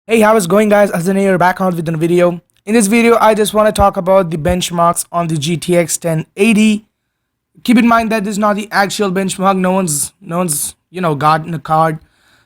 Hey, how is going guys? Azane here, back on with a video. In this video, I just want to talk about the benchmarks on the GTX 1080. Keep in mind that this is not the actual benchmark. No one's gotten a card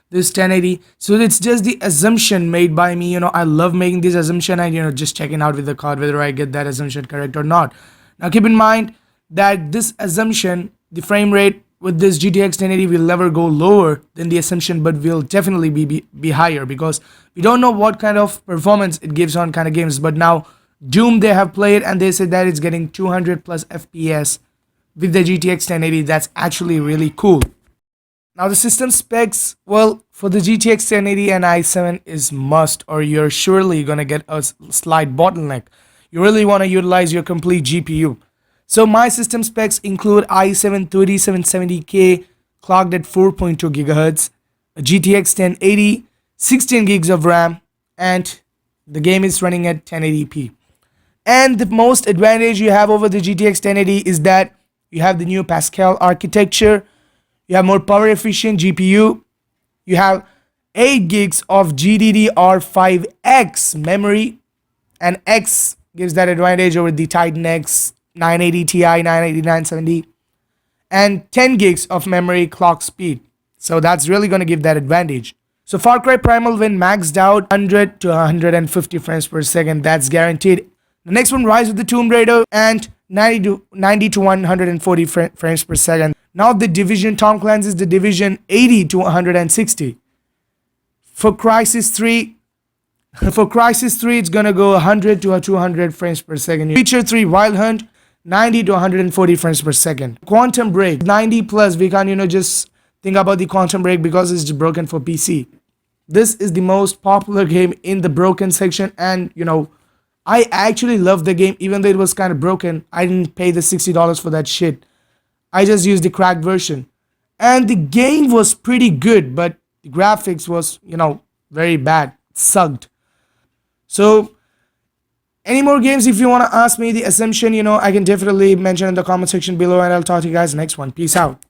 this 1080. So it's just the assumption made by me. I love making this assumption and just checking out with the card whether I get that assumption correct or not. Now keep in mind that this assumption, the frame rate with this GTX 1080 will never go lower than the assumption, but will definitely be higher because we don't know what kind of performance it gives on kind of games. But now Doom they have played and they said that it's getting 200 plus FPS with the GTX 1080. That's actually really cool. Now the system specs, well, for the GTX 1080 and i7 is must, or you're surely gonna get a slight bottleneck. You really want to utilize your complete GPU. So my system specs include i7 3770K clocked at 4.2 GHz, a GTX 1080, 16 gigs of RAM, and the game is running at 1080p. And the most advantage you have over the GTX 1080 is that you have the new Pascal architecture, you have more power efficient GPU, you have 8 gigs of GDDR5X memory, and X gives that advantage over the Titan X 980 Ti, 980, 970, and 10 gigs of memory clock speed. So that's really going to give that advantage. So Far Cry Primal when maxed out 100 to 150 frames per second, that's guaranteed. The next one, Rise of the Tomb Raider, and 90 to 140 frames per second. Now the Division, Tom Clancy's The Division, 80 to 160. For Crysis 3, it's gonna go 100 to 200 frames per second. Witcher 3 Wild Hunt, 90 to 140 frames per second. Quantum Break, 90 plus. We can't just think about the Quantum Break because it's broken for PC. This is the most popular game in the broken section, and I actually love the game even though it was kind of broken. I didn't pay the $60 for that shit. I just used the cracked version, and the game was pretty good, but the graphics was very bad. It sucked. So any more games, if you want to ask me the assumption, I can definitely mention in the comment section below, and I'll talk to you guys next one. Peace out.